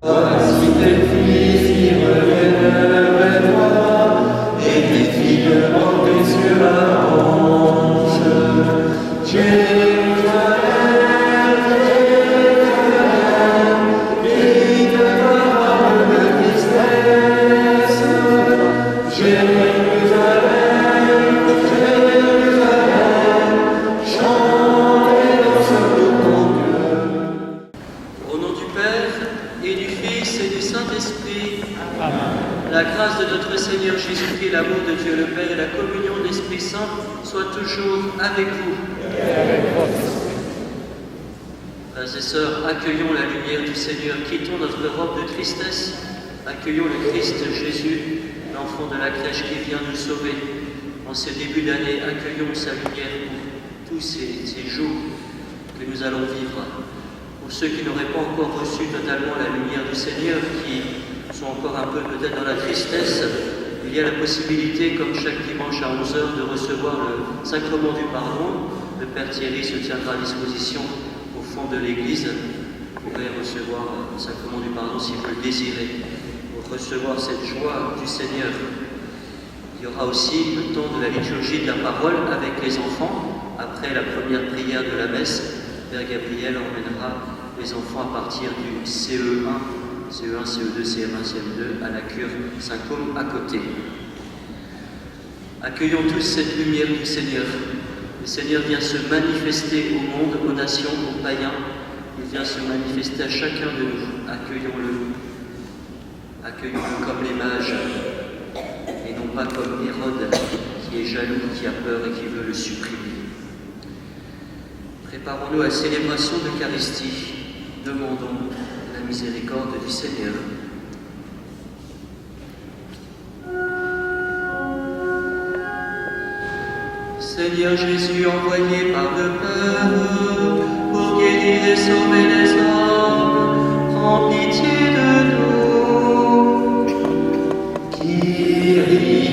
Voici tes fils qui reviennent vers toi, et tes filles portées sur la hanche. Jérusalem, crie de ta robe de tristesse. Jérusalem, Jérusalem, chantez dans ce ton cœur. Au nom du Père, et du Fils, et du Saint-Esprit, Amen. la grâce de notre Seigneur Jésus-Christ, l'amour de Dieu le Père et la communion de l'Esprit Saint soient toujours avec vous. Et avec votre esprit. Frères et sœurs, accueillons la lumière du Seigneur, quittons notre robe de tristesse, accueillons le Christ Jésus, l'enfant de la crèche qui vient nous sauver. En ce début d'année, accueillons sa lumière pour tous ces jours que nous allons vivre. Pour ceux qui n'auraient pas encore reçu totalement la lumière du Seigneur, qui sont encore un peu peut-être dans la tristesse, il y a la possibilité, comme chaque dimanche à 11h, de recevoir le sacrement du pardon. Le Père Thierry se tiendra à disposition au fond de l'église. Vous pourrez recevoir le sacrement du pardon si vous le désirez, pour recevoir cette joie du Seigneur. Il y aura aussi le temps de la liturgie de la parole avec les enfants. Après la première prière de la messe, Père Gabriel emmènera les enfants à partir du CE1, CE2, CM1, CM2 à la cure Saint-Côme à côté. Accueillons tous cette lumière du Seigneur. Le Seigneur vient se manifester au monde, aux nations, aux païens. Il vient se manifester à chacun de nous. Accueillons-le. Accueillons-le comme les mages, et non pas comme Hérode, qui est jaloux, qui a peur et qui veut le supprimer. Préparons-nous à la célébration de l'Eucharistie. Demandons la miséricorde du Seigneur. Seigneur Jésus, envoyé par le Père pour guérir et sauver les hommes, prends pitié de nous. Kyrie,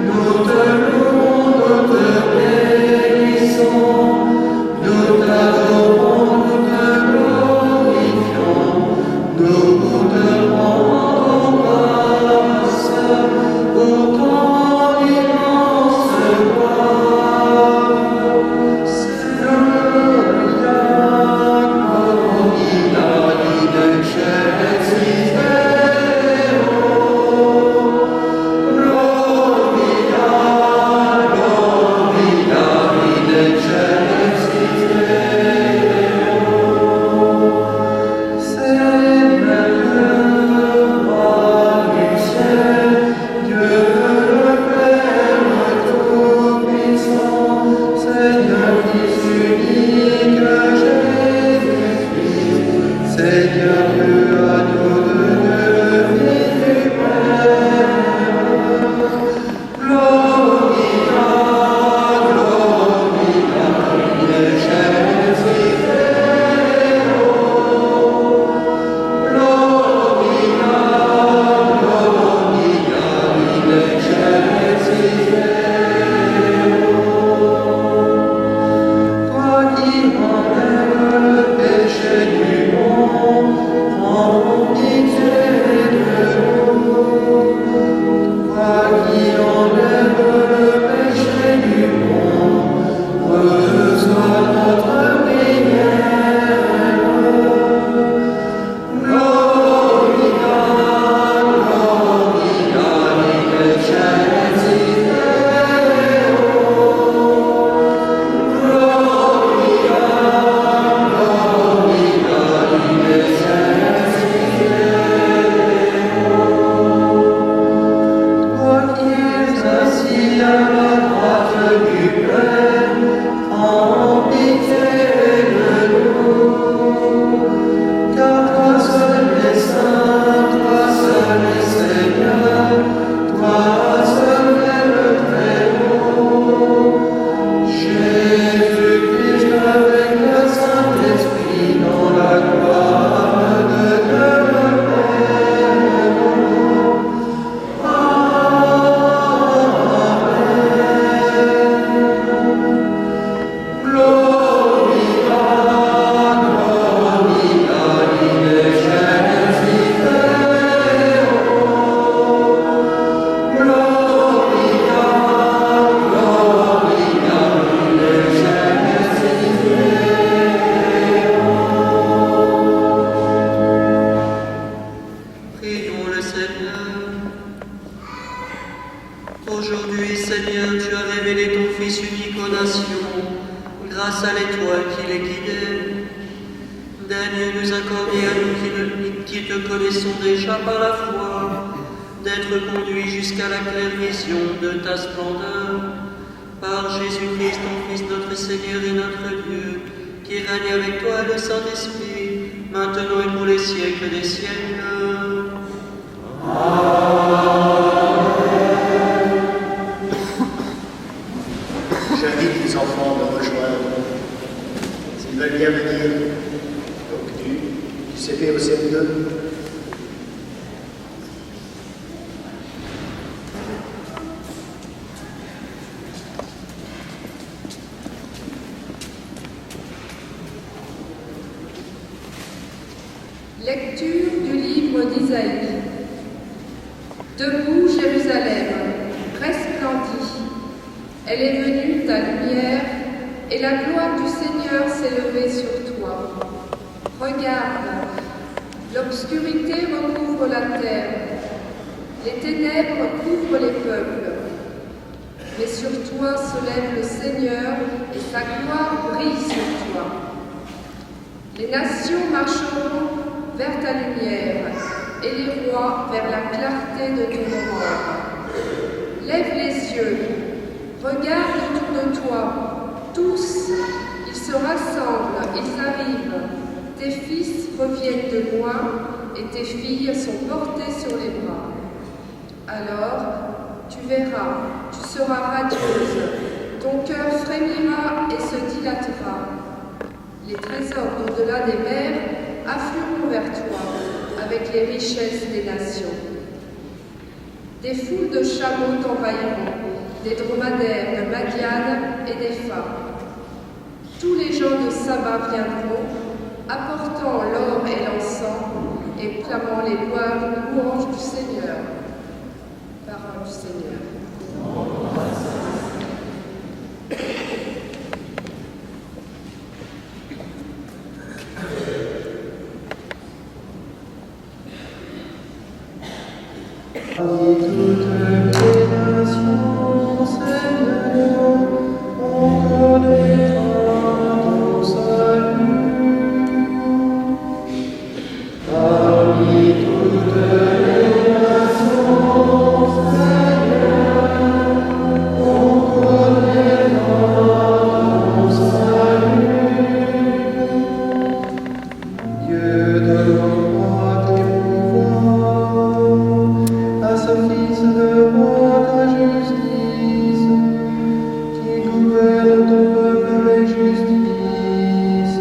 nous te louons, nous te bénissons. Aujourd'hui, Seigneur, tu as révélé ton Fils unique aux nations, grâce à l'étoile qui les guidait. Daigne nous accorder à nous qui te connaissons déjà par la foi, d'être conduits jusqu'à la claire vision de ta splendeur. Par Jésus-Christ, ton Fils, notre Seigneur et notre Dieu, qui règne avec toi et le Saint-Esprit, maintenant et pour les siècles des siècles. J'invite les enfants de rejoindre, s'ils veulent bien venir, donc du CP au CM2. Lecture du livre d'Isaïe. Debout, Jérusalem, resplendis. Elle est venue, ta lumière, et la gloire du Seigneur s'est levée sur toi. Regarde, l'obscurité recouvre la terre, les ténèbres couvrent les peuples. Mais sur toi se lève le Seigneur, et sa gloire brille sur toi. Les nations marcheront vers ta lumière, et les rois vers la clarté de ton aurore. Lève les yeux, regarde autour de toi, tous, ils se rassemblent, ils arrivent. Tes fils reviennent de loin, et tes filles sont portées sur les bras. Alors, tu verras, tu seras radieuse, ton cœur frémira et se dilatera. Les trésors au-delà des mers afflueront vers toi, avec les richesses des nations. Des foules de chameaux t'envahiront, des dromadaires de Madiane et des femmes. Tous les gens de Saba viendront, apportant l'or et l'encens, et clamant les louanges du Seigneur. Parole du Seigneur. Parmi toutes les nations, Seigneur, on connaîtra ton salut. Parmi toutes les nations, Seigneur, on connaîtra ton salut. Dieu donnera tes pouvoirs à ce Fils de roi ta justice, qui gouverne ton peuple avec justice,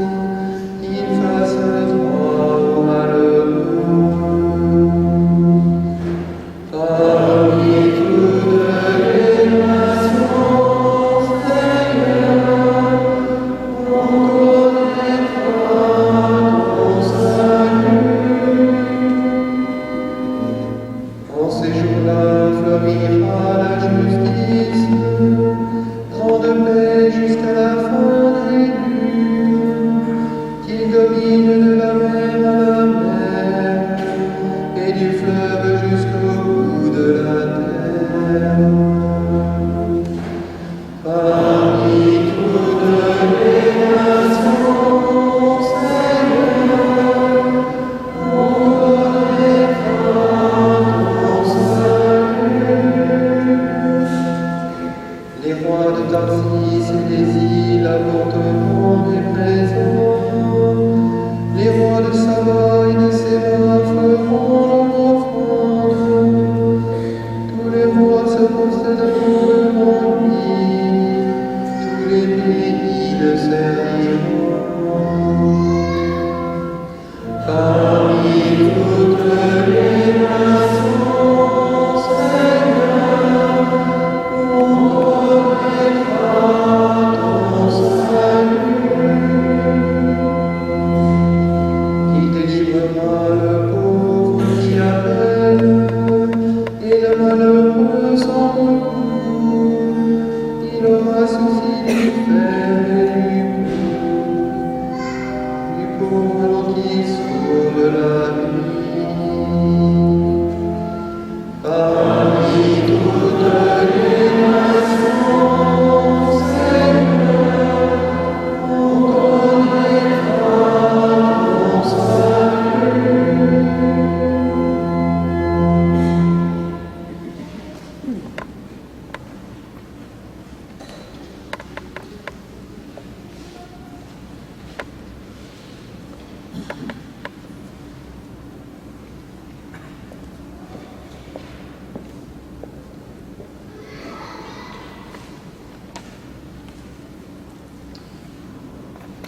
qu'il fasse le droit au malheureux. Parmi toutes les nations, Seigneur, on connaîtra ton salut. En ces jours-là fleurira la justice, grande paix jusqu'à la fin des jours, qu'il domine de la mer à la mer, et du fleuve jusqu'au bout de la terre. Parmi toutes les nations, Seigneur, on connaîtra ton salut. Les rois de Tarsis et des îles apporteront des présents. Les rois de Saba et de Séba feront leur offrande. Tous les rois se procéderont devant lui. Tous les pays le serviront. Parmi toutes les nations, Seigneur, on connaîtra ton salut.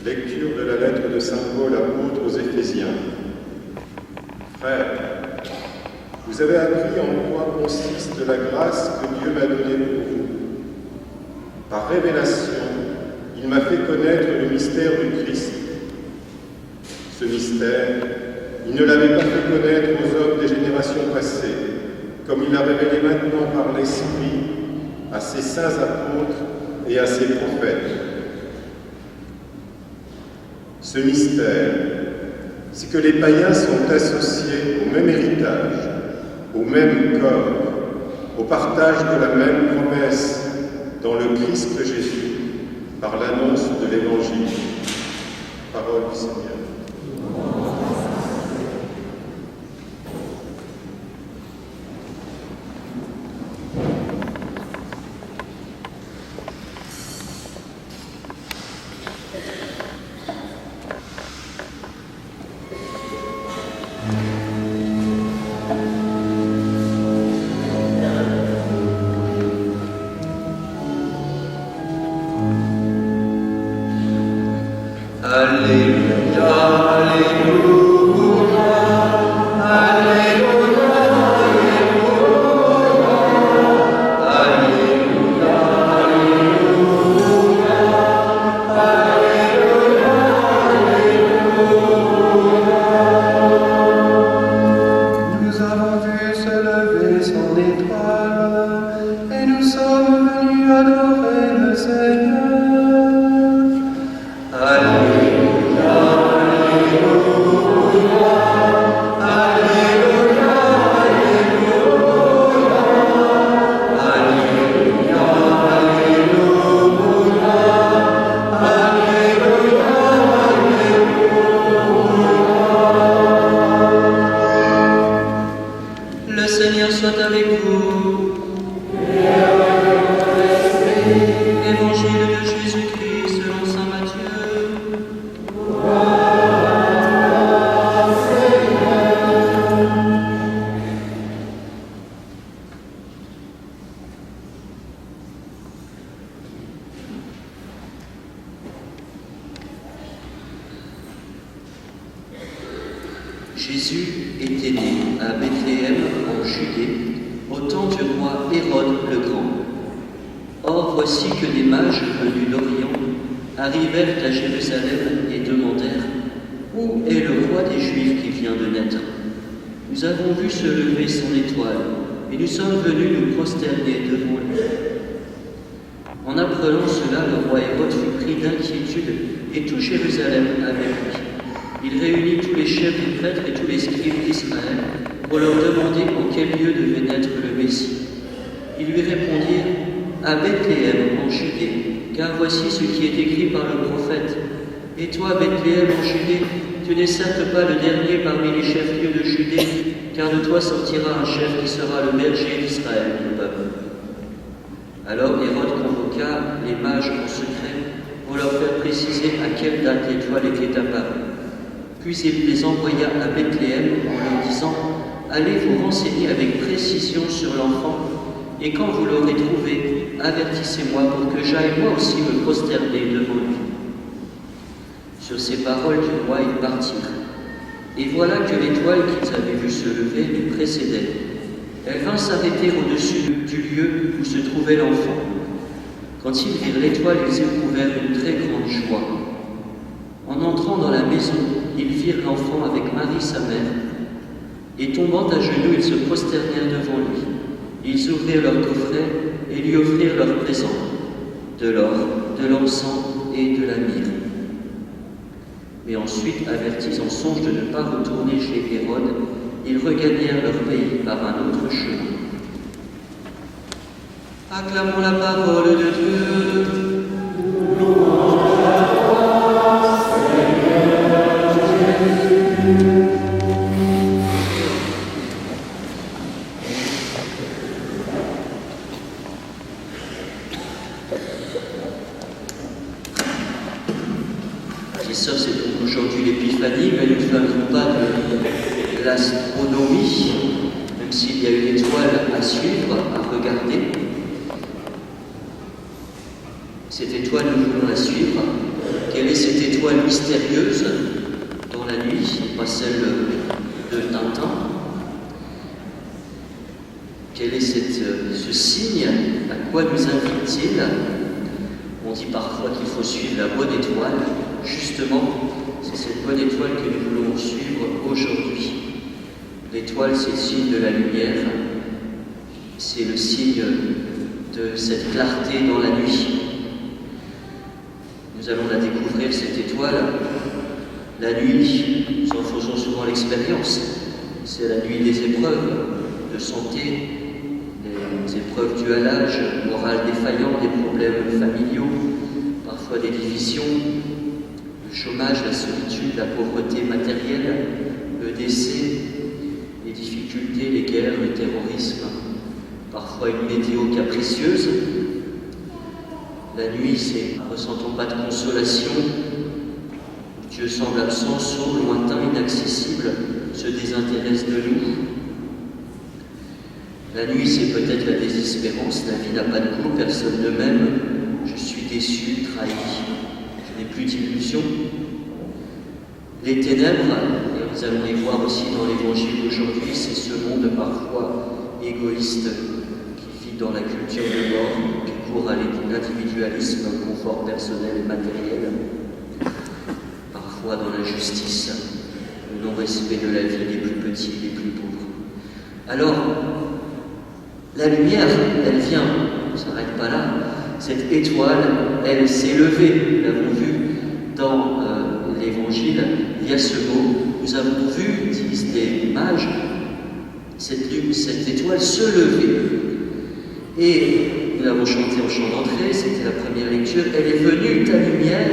Lecture de la lettre de saint Paul apôtre aux Éphésiens. Frères, vous avez appris en quoi consiste la grâce que Dieu m'a donnée pour vous. Par révélation, il m'a fait connaître le mystère du Christ. Ce mystère, il ne l'avait pas fait connaître aux hommes des générations passées, comme il l'a révélé maintenant par l'Esprit à ses saints apôtres et à ses prophètes. Ce mystère, c'est que les païens sont associés au même héritage, au même corps, au partage de la même promesse dans le Christ Jésus, par l'annonce de l'Évangile. Parole du Seigneur. Jésus était né à Bethléem en Judée, au temps du roi Hérode le Grand. Or voici que des mages venus d'Orient arrivèrent à Jérusalem et demandèrent « Où est le roi des Juifs qui vient de naître? Nous avons vu se lever son étoile, et nous sommes venus nous prosterner devant lui. » En apprenant cela, le roi Hérode fut pris d'inquiétude, et tout Jérusalem avec lui. Il réunit tous les chefs des prêtres et tous les scribes d'Israël pour leur demander en quel lieu devait naître le Messie. Ils lui répondirent « À Bethléem en Judée, car voici ce qui est écrit par le prophète. Et toi, Bethléem en Judée, tu n'es certes pas le dernier parmi les chefs-lieux de Judée, car de toi sortira un chef qui sera le berger d'Israël, mon peuple. » Alors Hérode convoqua les mages en secret pour leur faire préciser à quelle date l'étoile était apparue. Puis il les envoya à Bethléem en leur disant « Allez vous renseigner avec précision sur l'enfant, et quand vous l'aurez trouvé, avertissez-moi pour que j'aille moi aussi me prosterner devant lui. » Sur ces paroles du roi, ils partirent. Et voilà que l'étoile qu'ils avaient vue se lever les précédait. Elle vint s'arrêter au-dessus du lieu où se trouvait l'enfant. Quand ils virent l'étoile, ils éprouvèrent une très grande joie. En entrant dans la maison, ils virent l'enfant avec Marie sa mère, et tombant à genoux, ils se prosternèrent devant lui. Ils ouvrirent leur coffret et lui offrirent leurs présents, de l'or, de l'encens et de la myrrhe. Mais ensuite, avertis en songe de ne pas retourner chez Hérode, ils regagnèrent leur pays par un autre chemin. Acclamons la parole de Dieu. Sœurs, c'est donc aujourd'hui l'épiphanie, mais nous ne faisons pas de l'astronomie, même s'il y a une étoile à suivre, à regarder. Cette étoile, nous voulons la suivre Quelle est cette étoile mystérieuse dans la nuit, pas celle de Tintin? Quel est ce signe? À quoi nous invite-t-il? On dit parfois qu'il faut suivre la bonne étoile. Justement, c'est cette bonne étoile que nous voulons suivre aujourd'hui. L'étoile, c'est le signe de la lumière. C'est le signe de cette clarté dans la nuit. Nous allons la découvrir, cette étoile. La nuit, nous en faisons souvent l'expérience. C'est la nuit des épreuves de santé, des épreuves dues à l'âge, moral défaillant, des problèmes familiaux, parfois des divisions, le chômage, la solitude, la pauvreté matérielle, le décès, les difficultés, les guerres, le terrorisme, parfois une météo capricieuse. La nuit, c'est ne ressentons pas de consolation. Dieu semble absent, sourd, lointain, inaccessible, se désintéresse de nous. La nuit, c'est peut-être la désespérance, la vie n'a pas de goût, personne ne m'aime, je suis déçu, trahi, je n'ai plus d'illusion. Les ténèbres, et nous allons les voir aussi dans l'Évangile d'aujourd'hui, c'est ce monde parfois égoïste qui vit dans la culture de mort, qui court à l'individualisme, au confort personnel et matériel, parfois dans l'injustice, le non-respect de la vie des plus petits et des plus pauvres. Alors, la lumière, elle vient, on ne s'arrête pas là. Cette étoile, elle s'est levée. Nous l'avons vu dans l'Évangile. Il y a ce mot. Nous avons vu, disent les mages, cette étoile se lever. Et nous l'avons chanté en chant d'entrée, c'était la première lecture. Elle est venue, ta lumière,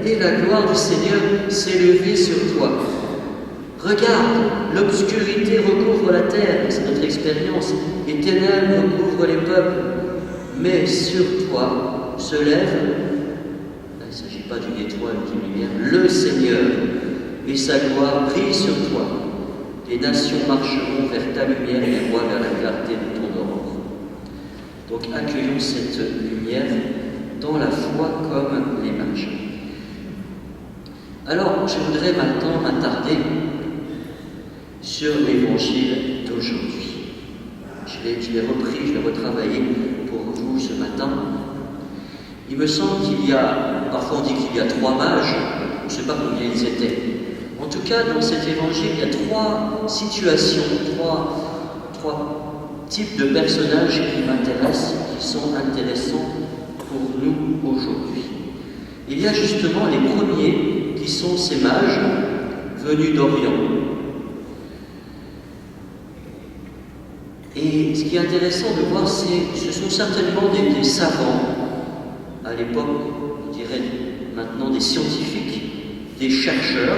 et la gloire du Seigneur s'est levée sur toi. Regarde, l'obscurité recouvre la terre, c'est notre expérience, les ténèbres recouvrent les peuples, mais sur toi se lève, il ne s'agit pas d'une étoile ou d'une lumière, le Seigneur, et sa gloire brille sur toi. Les nations marcheront vers ta lumière et les rois vers la clarté de ton aurore. Donc accueillons cette lumière dans la foi comme les mages. Alors, je voudrais maintenant m'attarder sur l'Évangile d'aujourd'hui. Je l'ai repris, je l'ai retravaillé pour vous ce matin. Il me semble qu'il y a, parfois on dit qu'il y a 3 mages, on ne sait pas combien ils étaient. En tout cas, dans cet Évangile, il y a 3 situations, 3 types de personnages qui m'intéressent, qui sont intéressants pour nous aujourd'hui. Il y a justement les premiers qui sont ces mages venus d'Orient. Et ce qui est intéressant de voir, ce sont certainement des savants, à l'époque, on dirait maintenant des scientifiques, des chercheurs,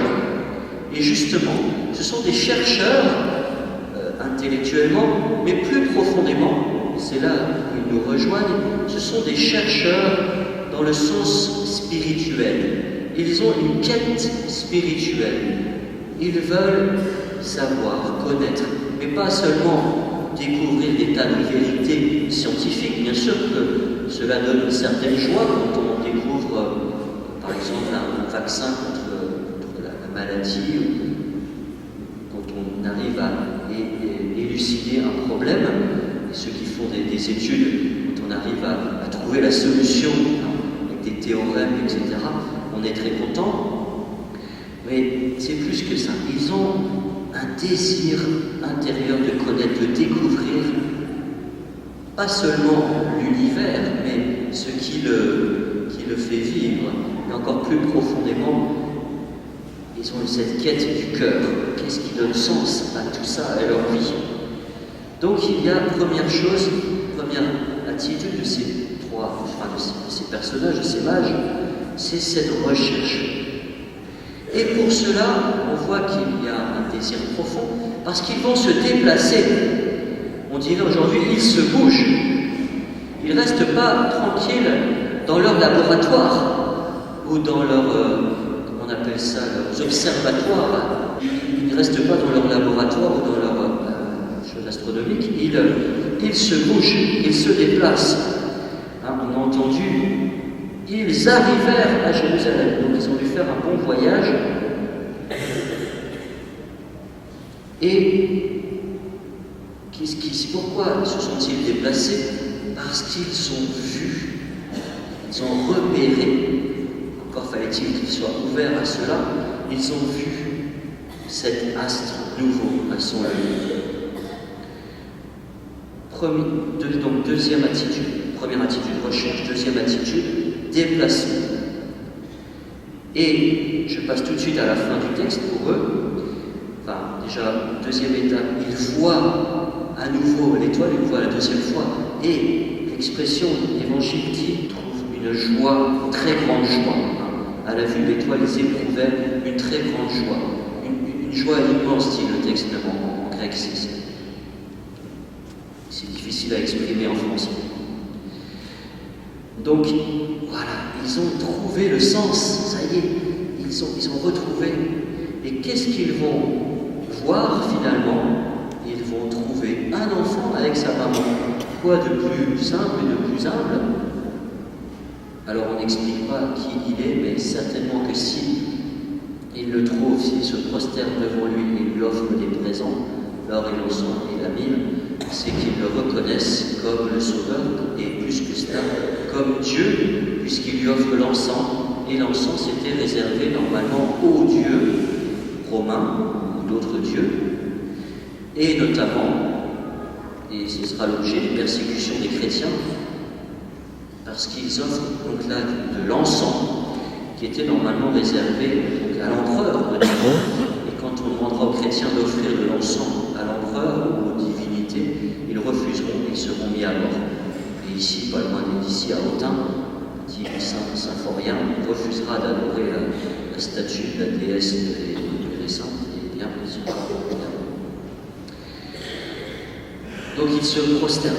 et justement, ce sont des chercheurs intellectuellement, mais plus profondément, c'est là où ils nous rejoignent, ce sont des chercheurs dans le sens spirituel. Ils ont une quête spirituelle. Ils veulent savoir, connaître, mais pas seulement découvrir des tas de vérités scientifiques. Bien sûr que cela donne une certaine joie quand on découvre, par exemple, un vaccin contre la maladie, ou quand on arrive à élucider un problème, et ceux qui font des études, quand on arrive à trouver la solution avec des théorèmes, etc., on est très content. Mais c'est plus que ça. Ils ont un désir intérieur de connaître, de découvrir, pas seulement l'univers, mais ce qui le fait vivre, mais encore plus profondément, ils ont cette quête du cœur. Qu'est-ce qui donne sens à tout ça, à leur vie? Donc il y a, première chose, première attitude de ces de ces personnages, de ces mages, c'est cette recherche. Et pour cela, on voit qu'il y a un désir profond, parce qu'ils vont se déplacer. On dirait aujourd'hui, ils se bougent. Ils ne restent pas tranquilles dans leur laboratoire, ou dans leur, comment on appelle ça, leurs observatoires. Ils ne restent pas dans leur laboratoire ou dans leur chose astronomique. Ils se bougent, ils se déplacent. On a entendu ils arrivèrent à Jérusalem. Donc ils ont dû faire un bon voyage. Et pourquoi se sont-ils déplacés? Parce qu'ils ont vu, ils ont repéré, encore fallait-il qu'ils soient ouverts à cela, ils ont vu cet astre nouveau à son lever. Donc deuxième attitude, première attitude recherche, deuxième attitude déplacement. Et je passe tout de suite à la fin du texte pour eux. Enfin, déjà, deuxième étape, ils voient à nouveau l'étoile, ils voient la deuxième fois. Et l'expression évangile dit, trouve une joie, une très grande joie. À la vue de l'étoile, ils éprouvaient une très grande joie. Une joie immense, dit le texte même en grec. C'est difficile à exprimer en français. Donc, voilà, ils ont trouvé le sens, ça y est, ils ont retrouvé. Et qu'est-ce qu'ils vont voir finalement? Ils vont trouver un enfant avec sa maman. Quoi de plus simple et de plus humble? Alors on n'explique pas qui il est, mais certainement que si il le trouve, s'il se prosterne devant lui et lui offre des présents, l'or et l'encens et la myrrhe, c'est qu'ils le reconnaissent comme le Sauveur, et plus que cela, comme Dieu, puisqu'il lui offre l'encens, et l'encens était réservé normalement aux dieux romains ou d'autres dieux, et notamment, et ce sera l'objet des persécutions des chrétiens, parce qu'ils offrent donc là de l'encens, qui était normalement réservé à l'empereur. Et quand on demandera aux chrétiens d'offrir de l'encens à l'empereur ou aux divinités, ils refuseront et ils seront mis à mort. Et ici, pas loin d'ici à Autun, dit Saint Symphorien, refusera d'adorer la statue de la déesse des saints, et bien sûr. Donc il se prosterne.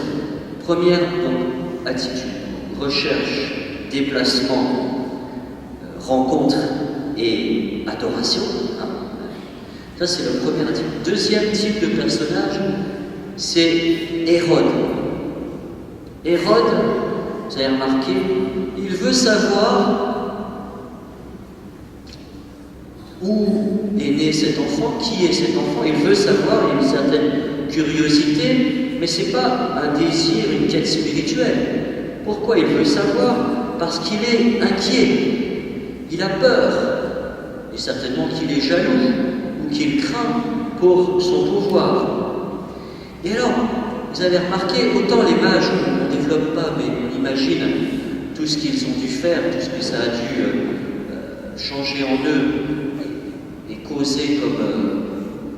Première attitude, recherche, déplacement, rencontre et adoration. Ça, c'est le premier attitude. Deuxième type de personnage, c'est Hérode. Hérode, vous avez remarqué, il veut savoir où est né cet enfant, qui est cet enfant. Il veut savoir, il y a une certaine curiosité, mais ce n'est pas un désir, une quête spirituelle. Pourquoi il veut savoir? Parce qu'il est inquiet. Il a peur, et certainement qu'il est jaloux, ou qu'il craint pour son pouvoir. Et alors, vous avez remarqué, autant les mages, on ne développe pas, mais on imagine tout ce qu'ils ont dû faire, tout ce que ça a dû changer en eux, et causer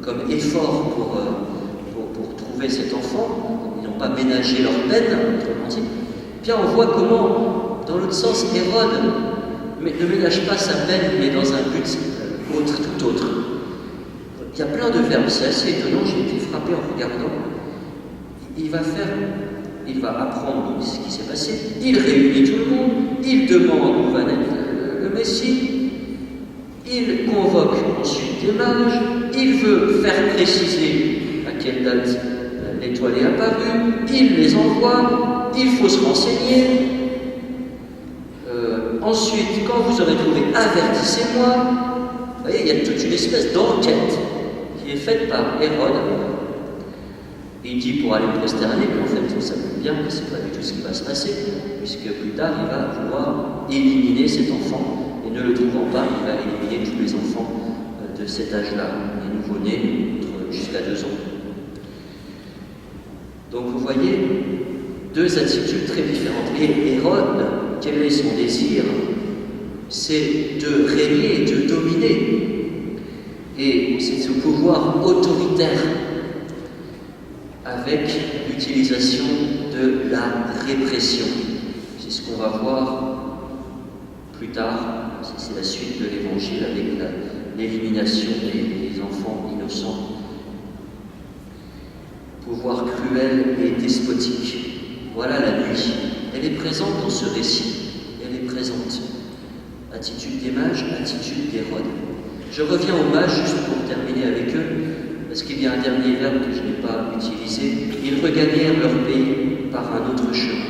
comme effort pour trouver cet enfant. Ils n'ont pas ménagé leur peine, autrement dit. Bien, on voit comment, dans l'autre sens, Hérode ne ménage pas sa peine, mais dans un but tout autre. Il y a plein de verbes, c'est assez étonnant, j'ai été frappé en regardant. Il va apprendre ce qui s'est passé, il réunit tout le monde, il demande où va naître le Messie, il convoque ensuite des mages, il veut faire préciser à quelle date l'étoile est apparue, il les envoie, il faut se renseigner. Ensuite, quand vous aurez trouvé, avertissez-moi. Vous voyez, il y a toute une espèce d'enquête qui est faite par Hérode. Il dit pour aller prosterner, mais en fait, on sait bien que ce n'est pas du tout ce qui va se passer, puisque plus tard, il va vouloir éliminer cet enfant, et ne le trouvant pas, il va éliminer tous les enfants de cet âge-là, les nouveau-nés, jusqu'à 2 ans. Donc vous voyez, deux attitudes très différentes. Et Hérode, quel est son désir? C'est de régner, de dominer. Et c'est ce pouvoir autoritaire avec l'utilisation de la répression. C'est ce qu'on va voir plus tard. C'est la suite de l'Évangile avec l'élimination des enfants innocents. Pouvoir cruel et despotique. Voilà la nuit. Elle est présente dans ce récit. Elle est présente. Attitude des mages, attitude d'Hérode. Je reviens aux mages juste pour terminer avec eux, parce qu'il y a un dernier verbe que je n'ai pas utilisé. Ils regagnèrent leur pays par un autre chemin.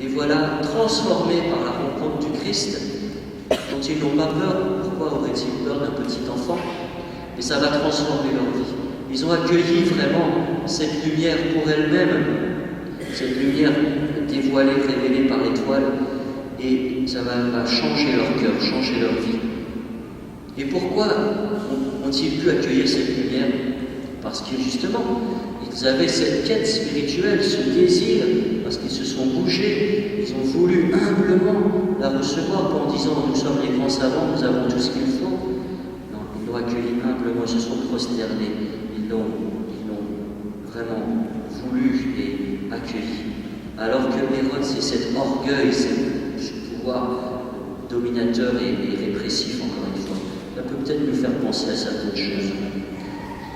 Et voilà, transformés par la rencontre du Christ, dont ils n'ont pas peur. Pourquoi auraient-ils peur d'un petit enfant? Mais ça va transformer leur vie. Ils ont accueilli vraiment cette lumière pour elle-même, cette lumière dévoilée, révélée par l'étoile, et ça va changer leur cœur, changer leur vie. Et pourquoi ont-ils pu accueillir cette lumière? Parce que justement, ils avaient cette quête spirituelle, ce désir, parce qu'ils se sont bougés, ils ont voulu humblement la recevoir, pas en disant nous sommes les grands savants, nous avons tout ce qu'il faut. Non, ils l'ont accueilli humblement, ils se sont prosternés, ils l'ont vraiment voulu et accueilli. Alors que Hérode, c'est cet orgueil, ce pouvoir dominateur et répressif, encore une fois. Ça peut peut-être nous faire penser à certaines choses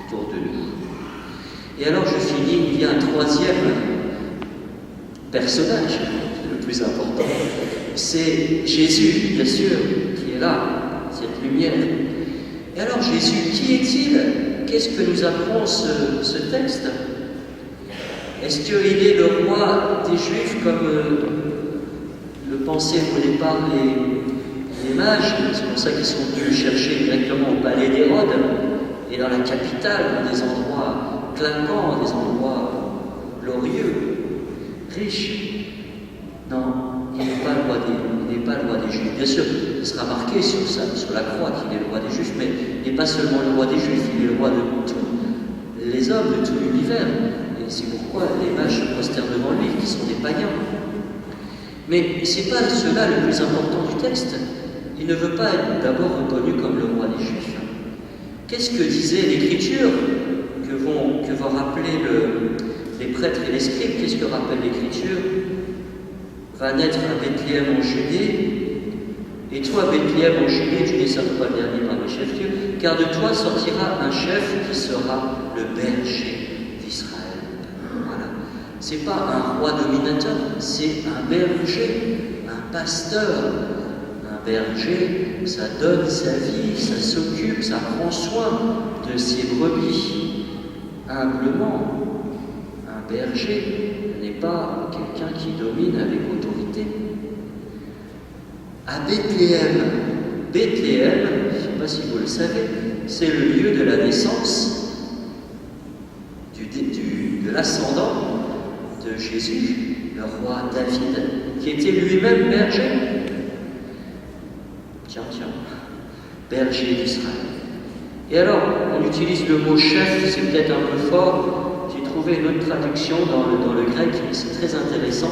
autour de nous. Et alors je finis, il y a un troisième personnage, le plus important, c'est Jésus, bien sûr, qui est là, cette lumière. Et alors Jésus, qui est-il? Qu'est-ce que nous apprend ce texte? Est-ce qu'il est le roi des Juifs comme le pensaient au départ les mages? C'est pour ça qu'ils sont venus le chercher directement au palais d'Hérode et dans la capitale, dans des endroits clinquants, des endroits glorieux, riches. Non, il n'est pas le roi des Juifs. Bien sûr, il sera marqué sur la croix qu'il est le roi des Juifs, mais il n'est pas seulement le roi des Juifs, il est le roi de tous les hommes, de tout l'univers. Et c'est pourquoi les mages se prosternent devant lui, qui sont des païens. Mais ce n'est pas cela le plus important du texte. Il ne veut pas être d'abord reconnu comme le roi des Juifs. Qu'est-ce que disait l'Écriture que vont rappeler les prêtres et les scribes? Qu'est-ce que rappelle l'Écriture? Va naître à Bethléem en Judée, et toi, Bethléem en Judée, tu n'es certes pas le dernier parmi les chefs-lieux, car de toi sortira un chef qui sera le berger d'Israël. Voilà. C'est pas un roi dominateur, c'est un berger, un pasteur. Un berger, ça donne sa vie, ça s'occupe, ça prend soin de ses brebis. Humblement, un berger n'est pas quelqu'un qui domine avec autorité. À Bethléem, je ne sais pas si vous le savez, c'est le lieu de la naissance de l'ascendant de Jésus, le roi David, qui était lui-même berger. Tiens, berger d'Israël. Et alors, on utilise le mot chef, c'est peut-être un peu fort. J'ai trouvé une autre traduction dans le grec, et c'est très intéressant.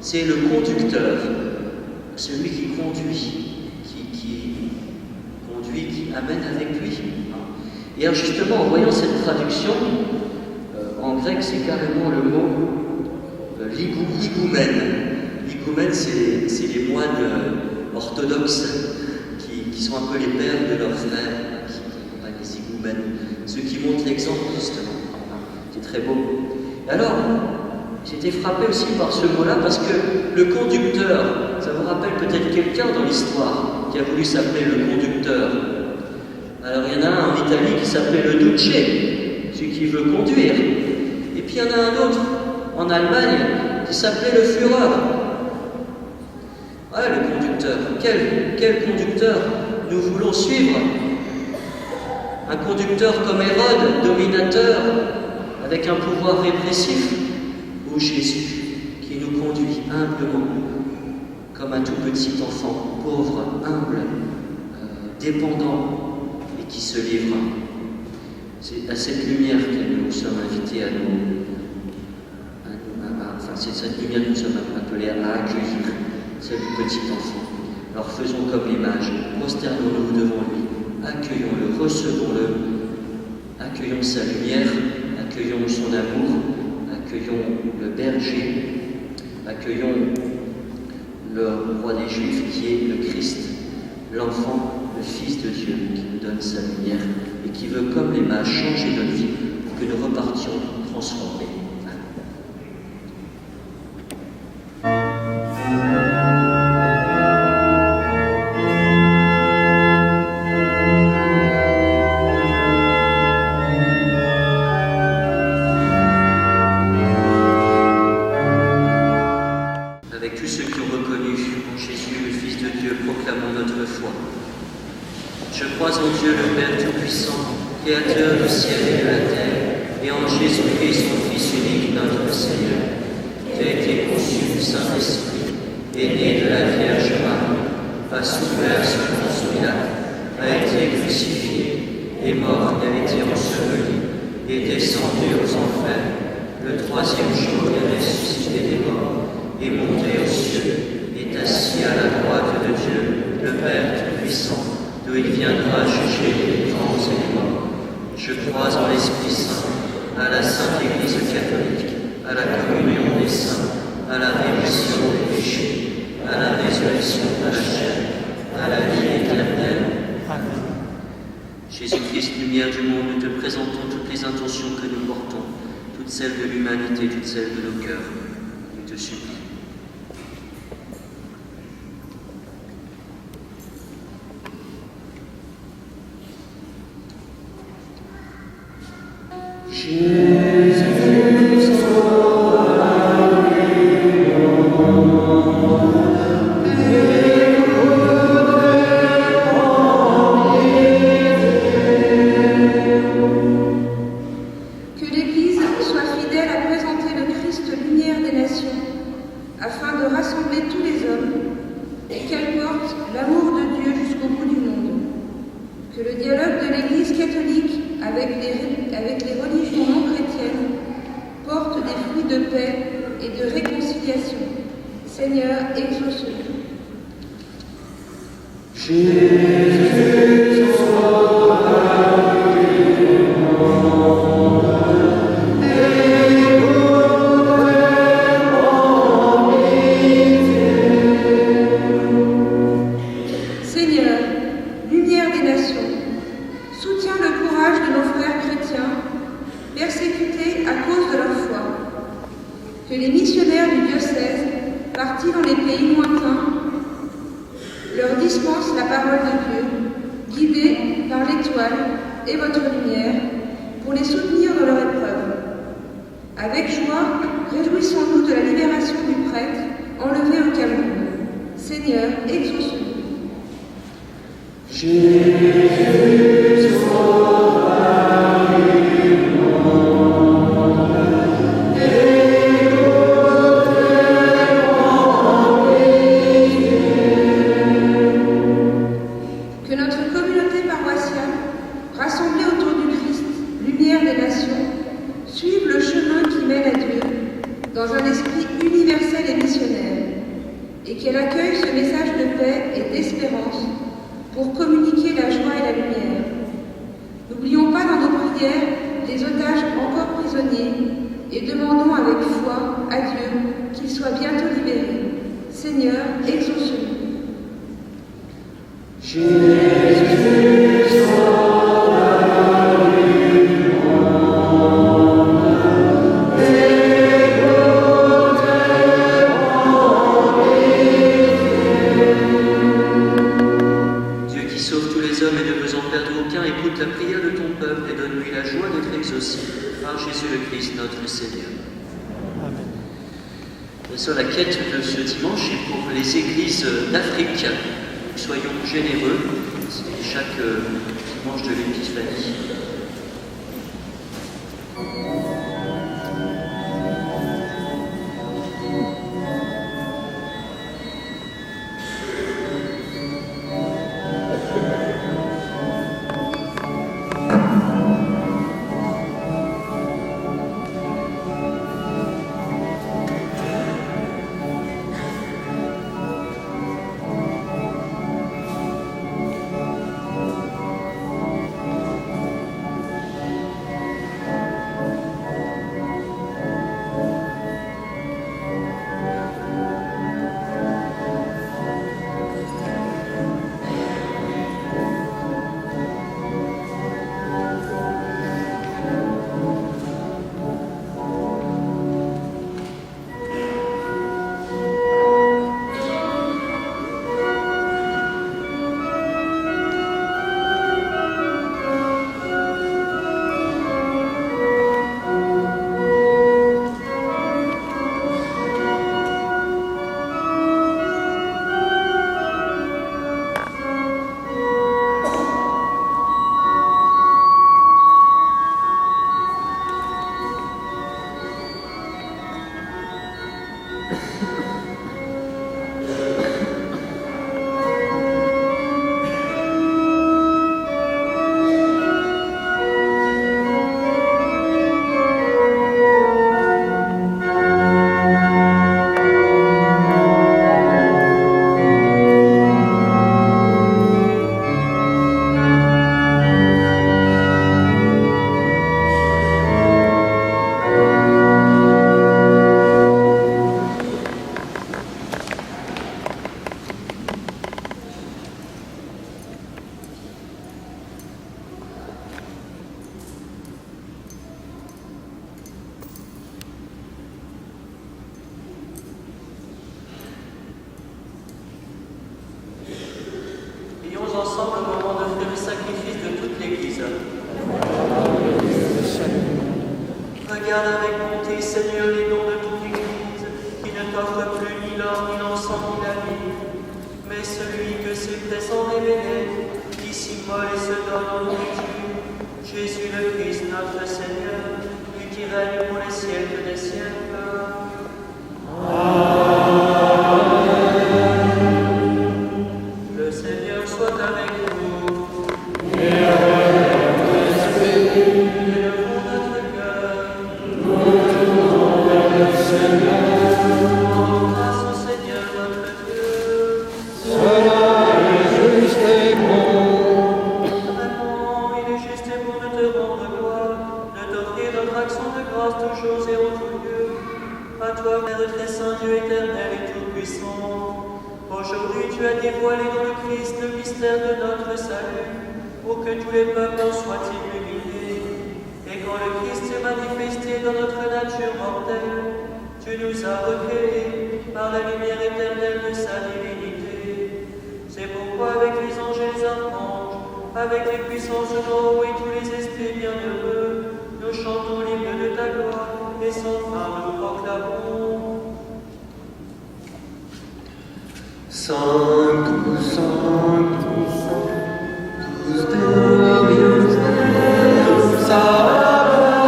C'est le conducteur, celui qui conduit, qui amène avec lui. Et alors justement, en voyant cette traduction, en grec, c'est carrément le mot l'igoumène. L'igoumène, c'est les moines orthodoxes qui sont un peu les pères de leurs frères, qui accompagnent les igoumènes, ceux qui montrent l'exemple justement. C'est très beau. Et alors, j'étais frappé aussi par ce mot-là parce que le conducteur, ça vous rappelle peut-être quelqu'un dans l'histoire qui a voulu s'appeler le conducteur. Alors il y en a un en Italie qui s'appelait le duce, celui qui veut conduire. Et puis il y en a un autre en Allemagne qui s'appelait le Führer. Voilà le conducteur. Quel conducteur nous voulons suivre? Un conducteur comme Hérode, dominateur, avec un pouvoir répressif, ou Jésus qui nous conduit humblement, comme un tout petit enfant, pauvre, humble, dépendant, et qui se livre. C'est à cette lumière que nous sommes invités c'est cette lumière que nous sommes appelés à accueillir, ce petit enfant. Alors faisons comme les mages, prosternons-nous devant lui, accueillons-le, recevons-le, accueillons sa lumière, accueillons son amour, accueillons le berger, accueillons le roi des Juifs qui est le Christ, l'enfant, le Fils de Dieu qui nous donne sa lumière et qui veut, comme les mages, changer notre vie pour que nous repartions transformés. reconnu. En Jésus, le Fils de Dieu, proclamons notre foi. Je crois en Dieu, le Père Tout-Puissant, Créateur du ciel et de la terre, et en Jésus-Christ, son Fils unique, notre Seigneur, qui a été conçu du Saint-Esprit, est né de la Vierge Marie, a souffert sous Ponce Pilate, a été crucifié, est mort, a été enseveli, est descendu aux enfers, le troisième jour est ressuscité des morts, est monté aux cieux, est assis à la droite de Dieu, le Père Tout-Puissant, d'où il viendra juger les vivants et les morts. Je crois en l'Esprit Saint, à la Sainte Église catholique, à la communion des saints, à la rémission des péchés, à la résurrection de la chair, à la vie éternelle. Amen. Jésus-Christ, lumière du monde, nous te présentons toutes les intentions que nous portons, toutes celles de l'humanité, toutes celles de nos cœurs. Nous te supplions. Que l'Église soit fidèle à présenter le Christ lumière des nations, afin de rassembler tous les hommes, et qu'elle porte l'amour de Dieu jusqu'au bout du monde. Que le dialogue de l'Église catholique avec les religions non chrétiennes porte des fruits de paix et de réconciliation. Seigneur, exauce-nous. Seigneur, lumière des nations, soutiens le courage de nos frères chrétiens, persécutés à cause de leur foi. Que les missionnaires du diocèse, partis dans les pays lointains, leur dispensent la parole de Dieu, guidés par l'étoile et votre lumière, pour les soutenir dans leur épreuve. Avec joie, réjouissons-nous de la libération du prêtre enlevé au Cameroun. Seigneur, exauce-nous. Que notre communauté paroissiale, rassemblée autour du Christ, lumière des nations, suive le chemin qui mène à Dieu dans un esprit universel et missionnaire, et qu'elle accueille ce message de paix et d'espérance pour communiquer la joie et la lumière. N'oublions pas dans nos prières les otages encore prisonniers et demandons avec foi à Dieu qu'ils soient bientôt libérés. Seigneur, exauce-nous. Dieu qui sauve tous les hommes et ne veut en perdre aucun, écoute la prière de ton peuple et donne-lui la joie d'être exaucé par Jésus le Christ, notre Seigneur. Amen. Bien sûr, la quête de ce dimanche est pour les églises d'Afrique. Soyons généreux, c'est chaque dimanche de l'Épiphanie. 100 000 amis, mais celui que ses présents révélaient, qui s'immole et se donne en nourriture, Jésus le Christ, notre Seigneur, lui qui règne pour les siècles des siècles. Le Seigneur soit avec vous. Et avec votre esprit. Élevons notre cœur. Nous tournons vers le Seigneur. Rendons grâce au Seigneur notre Dieu. Cela est juste et bon. Vraiment, il est juste et bon de te rendre gloire, de t'offrir notre action de grâce toujours et en tout lieu. À toi, Père très saint, Dieu éternel et tout-puissant, aujourd'hui tu as dévoilé dans le Christ le mystère de notre salut, pour que tous les peuples en soient illuminés. Et quand le Christ s'est manifesté dans notre nature mortelle, tu nous as recréés par la lumière éternelle de sa divinité. C'est pourquoi avec les anges et les archanges, avec les puissances d'en haut et tous les esprits bienheureux, nous chantons l'hymne de ta gloire et sans fin nous proclamons. Sanctus, Sanctus, Sanctus Deus Deus Sabaoth.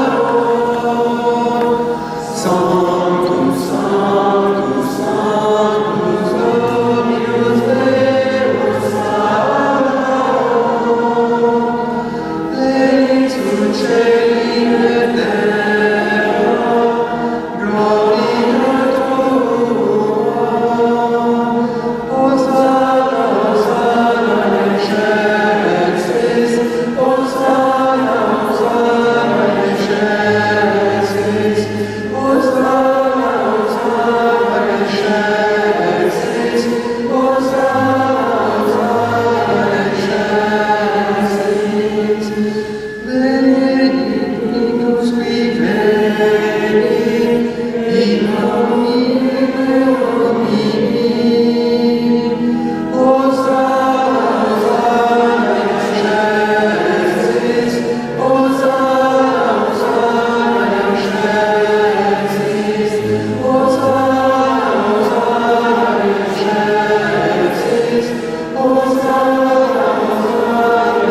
Sanctus, Sanctus, Sanctus Deus Deus Sabaoth. Benedictus Celi et terra, gloria Tua. Hosanna, Hosanna in excelsis, Hosanna, Hosanna in excelsis, Hosanna, Hosanna in excelsis, Hosanna, Hosanna in excelsis. Benedictus qui venit in nomine Domini. Hosanna, Hosanna in excelsis, Hosanna, Hosanna in excelsis, Hosanna, Hosanna in excelsis, Hosanna, Hosanna in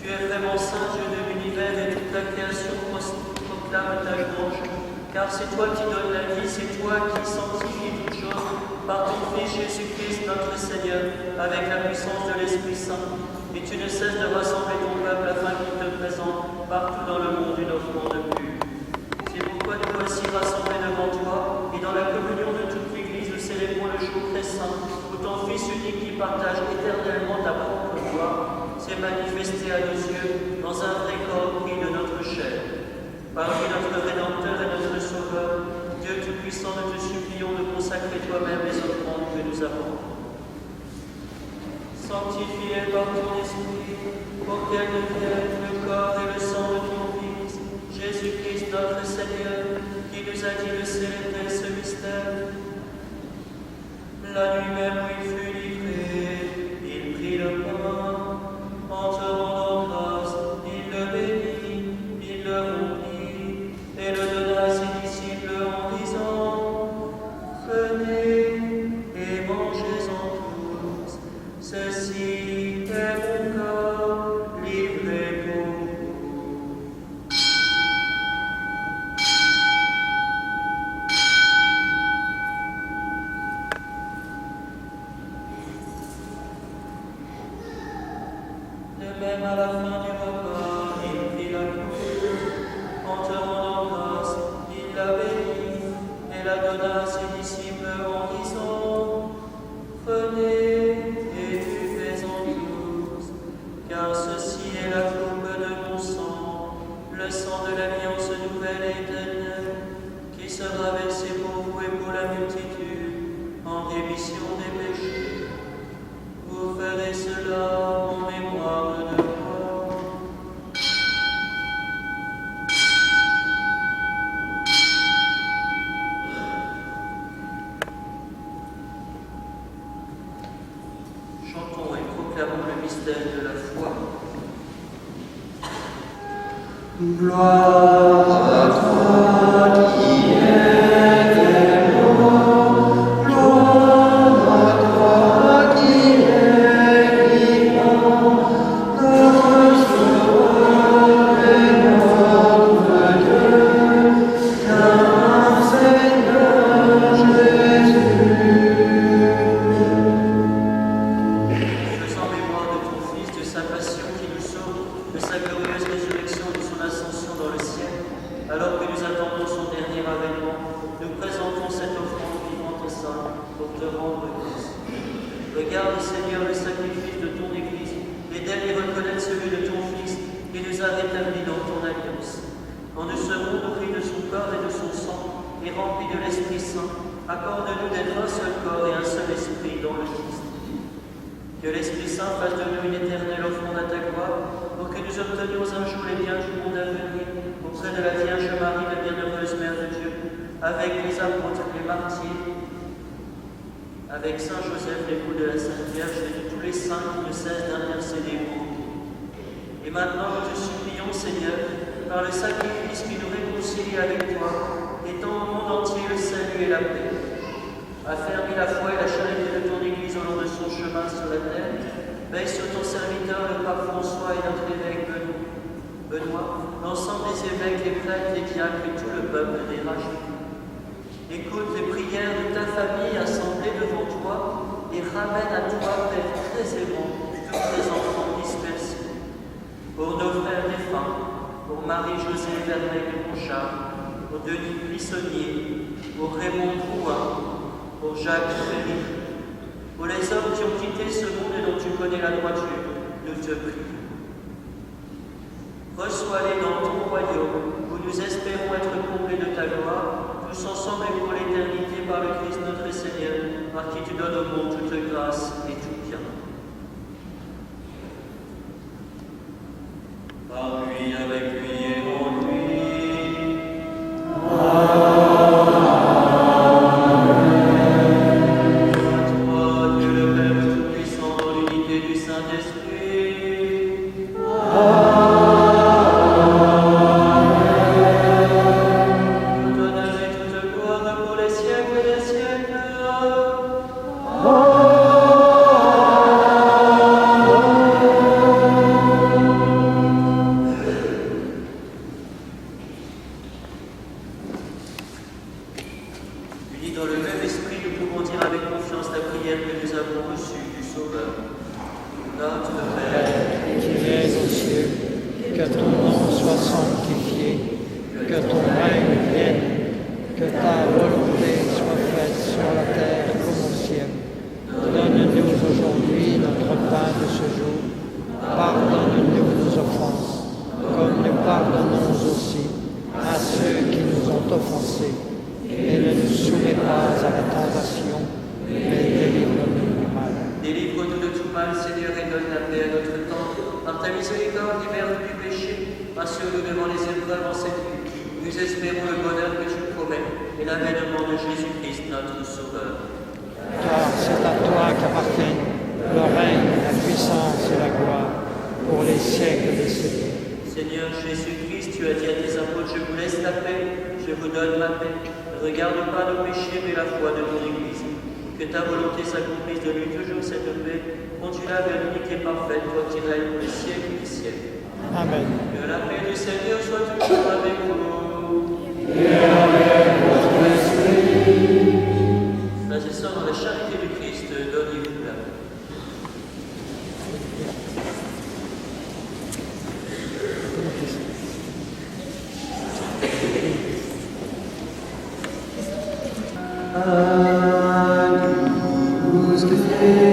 Tu es vraiment saint, Dieu de l'univers, et toute la création proclame ta louange. Car c'est toi qui donnes la vie, c'est toi qui sanctifies toutes choses par ton Fils Jésus-Christ, notre Seigneur, avec la puissance de l'Esprit Saint. Et tu ne cesses de rassembler ton peuple afin qu'il te présente partout dans le monde une offrande pure. C'est pourquoi nous voici rassemblés devant toi, et dans la communion de toute l'Église, nous célébrons le jour très saint, où ton Fils unique qui partage éternellement ta propre gloire s'est manifesté à nos yeux dans un vrai corps pris de notre chair. Par lui, notre Rédempteur et notre Sauveur, Dieu Tout-Puissant, nous te supplions de consacrer toi-même les offrandes que nous apportons. Sanctifie-les par ton esprit, pour qu'elles deviennent le corps et le sang de ton Fils, Jésus-Christ notre Seigneur, qui nous a dit de célébrer ce mystère. La nuit même où il fut livré, il prit le pain, en te rendant grâce, il le bénit, il le rompit, et le donna à ses disciples en disant: Prenez et mangez-en tous, ceci est mon corps livré pour vous. De même, à la fin du repas, il prit la coupe, en te rendant grâce, il la bénit et la donna à ses disciples en disant: Prenez et buvez-en tous, car ceci est la coupe de mon sang, le sang de l'alliance nouvelle et éternelle, qui sera versé pour vous et pour la multitude, en rémission des péchés. Vous ferez cela en mémoire de moi. Chantons et proclamons le mystère de la foi. Gloire attendons son dernier avènement, nous présentons cette offrande vivante et sainte pour te rendre grâce. Regarde, Seigneur, le sacrifice de ton Église, et d'elle y reconnaître celui de ton Fils, qui nous a rétablis dans ton alliance. Quand nous serons nourris de son corps et de son sang, et remplis de l'Esprit Saint, accorde-nous d'être un seul corps et un seul esprit dans le Christ. Que l'Esprit Saint fasse de nous une éternelle offrande à ta gloire, pour que nous obtenions un jour les biens du monde à venir, auprès de la Vierge Marie, la bienheureuse Mère de Dieu, avec les apôtres, les martyrs, avec Saint Joseph, l'époux de la Sainte Vierge, et de tous les saints qui ne cessent d'intercéder pour nous. Et maintenant, nous te supplions, Seigneur, par le sacrifice qui nous réconcilie avec toi, étends au monde entier le salut et la paix. Affermis la foi et la charité de ton Église au long de son chemin sur la terre, veille sur ton serviteur, le pape François et notre évêque Benoît, l'ensemble des évêques, les prêtres, les diacres et tout le peuple des rachetés. Écoute les prières de ta famille assemblée devant toi et ramène à toi, Père très aimant, tous tes enfants dispersés. Pour nos frères défunts, pour Marie-Josée Vermeil de Montchard, pour Denis Buissonnier, pour Raymond Drouin, pour Jacques Ferry, pour les hommes qui ont quitté ce monde et dont tu connais la droiture, nous te prions. Reçois-les dans ton royaume, où nous espérons être comblés de ta gloire, tous ensemble et pour l'éternité par le Christ notre Seigneur, par qui tu donnes au monde toute grâce et tout bien. Par lui, avec lui et en lui. Toi, Dieu le Père Tout-Puissant, dans l'unité du Saint-Esprit. Unis dans le même esprit, nous pouvons dire avec confiance la prière que nous avons reçue du Sauveur. Notre Père, qui es aux cieux, que ton nom soit sanctifié, que ton règne vienne, que ta volonté soit faite sur la terre comme au ciel. Donne-nous aujourd'hui notre pain de ce jour. Pardonne-nous nos offenses, comme nous pardonnons aussi à ceux qui nous ont offensés. Et ne nous soumets pas à la tentation, mais délivre-nous du mal. délivre-nous de tout mal, Seigneur, et donne la paix à notre temps. Par ta miséricorde, libère-nous du péché, rassure-nous devant les épreuves en cette vie. Nous espérons le bonheur que tu promets et l'avènement de Jésus-Christ, notre Sauveur. Car c'est à toi qu'appartiennent le règne, la puissance et la gloire pour les siècles des siècles. Seigneur Jésus-Christ, tu as dit à tes apôtres, je vous laisse la paix, je vous donne ma paix. Ne regarde pas nos péchés, mais la foi de ton Église. Que ta volonté s'accomplisse de lui toujours cette paix, conduis-la vers l'unité parfaite, toi qui règnes pour les siècles des siècles. Amen. Que la paix du Seigneur soit toujours avec vous. Et avec votre esprit. Frères et sœurs, dans la charité du Christ, donnez-vous la paix. Agnus Dei,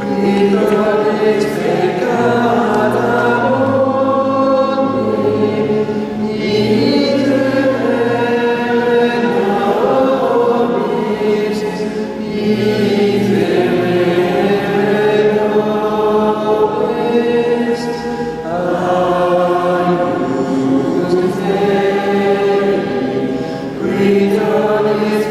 qui nobis peccata omni, miserere nobis, miserere nobis, Agnus Dei, qui nobis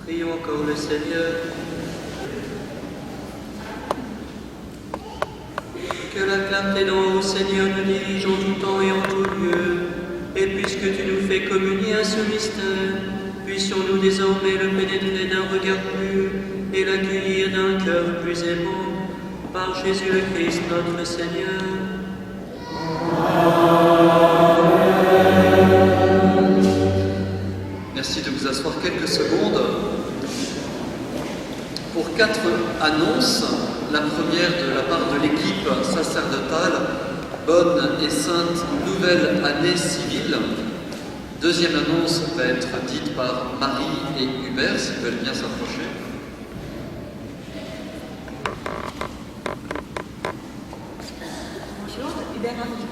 Prions encore le Seigneur. Que la clarté d'en haut, Seigneur, nous dirige en tout temps et en tout lieu. Et puisque tu nous fais communier à ce mystère, puissions-nous désormais le pénétrer d'un regard pur et l'accueillir d'un cœur plus aimant. Par Jésus le Christ, notre Seigneur. Merci de vous asseoir quelques secondes pour 4 annonces. La première de la part de l'équipe sacerdotale, bonne et sainte nouvelle année civile. Deuxième annonce va être dite par Marie et Hubert, s'ils veulent bien s'approcher. Bonjour, Hubert Henry.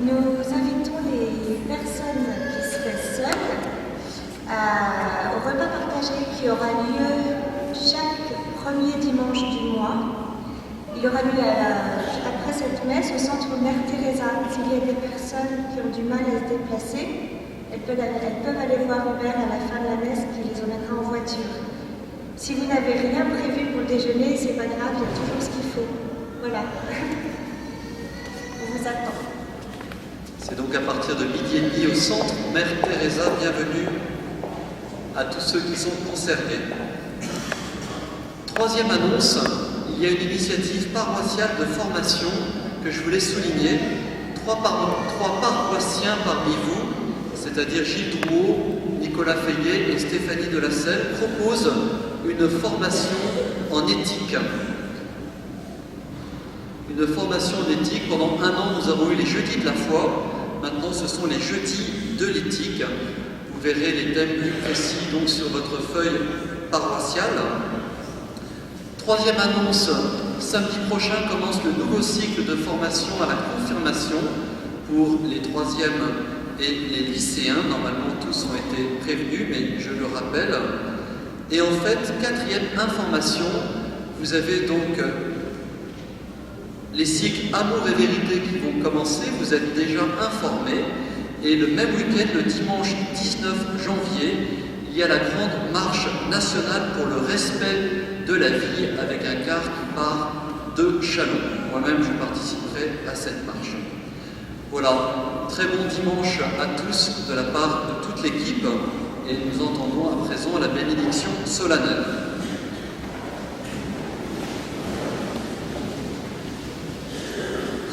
Nous invitons les personnes qui seraient seules au repas partagé qui aura lieu chaque premier dimanche du mois. Il aura lieu après cette messe au centre Mère Teresa. S'il y a des personnes qui ont du mal à se déplacer, elles peuvent aller voir Hubert à la fin de la messe qui les emmènera en voiture. Si vous n'avez rien prévu pour le déjeuner, c'est pas grave, il y a toujours ce qu'il faut. Voilà. On vous attend. C'est donc à partir de 12h30 au centre Mère Teresa. Bienvenue à tous ceux qui sont concernés. Troisième annonce, il y a une initiative paroissiale de formation que je voulais souligner. Trois paroissiens parmi vous, c'est-à-dire Gilles Drouot, Nicolas Feillet et Stéphanie Delacelle, proposent une formation en éthique. Une formation en éthique. Pendant un an, nous avons eu les jeudis de la foi. Maintenant, ce sont les jeudis de l'éthique. Vous verrez les thèmes plus précis donc sur votre feuille paroissiale. Troisième annonce, samedi prochain commence le nouveau cycle de formation à la confirmation pour les troisièmes et les lycéens. Normalement, tous ont été prévenus, mais je le rappelle. Et en fait, quatrième information, vous avez donc les cycles Amour et Vérité qui vont commencer. Vous êtes déjà informés. Et le même week-end, le dimanche 19 janvier, il y a la grande marche nationale pour le respect de la vie avec un car qui part de Châlons. Moi-même, je participerai à cette marche. Voilà, très bon dimanche à tous de la part de toute l'équipe et nous entendons à présent la bénédiction solennelle.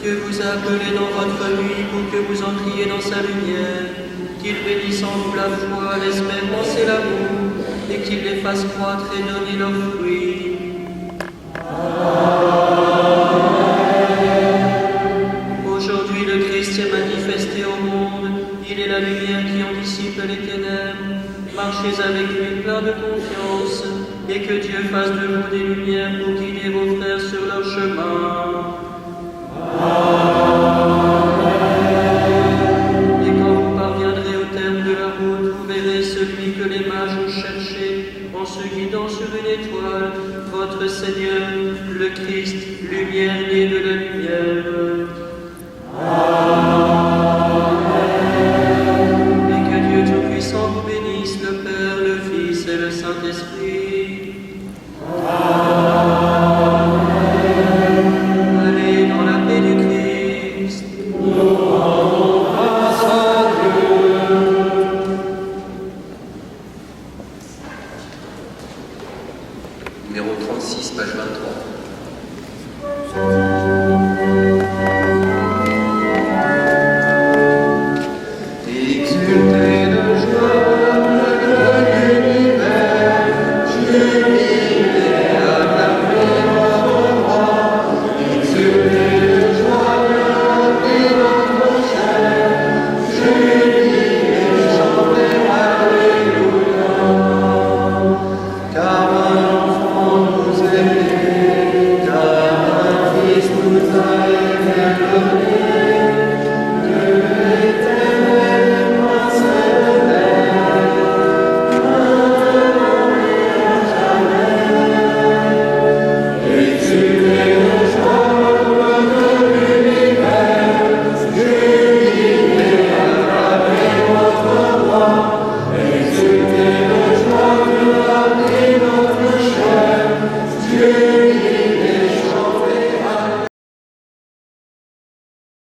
Dieu vous a appelé dans votre nuit pour que vous entriez dans sa lumière, qu'il bénisse en vous la foi, l'espérance et l'amour, et qu'il les fasse croître et donner leurs fruits. Aujourd'hui, le Christ est manifesté au monde, il est la lumière qui en dissipe les ténèbres. Marchez avec lui plein de confiance, et que Dieu fasse de vous des lumières pour guider vos frères sur leur chemin.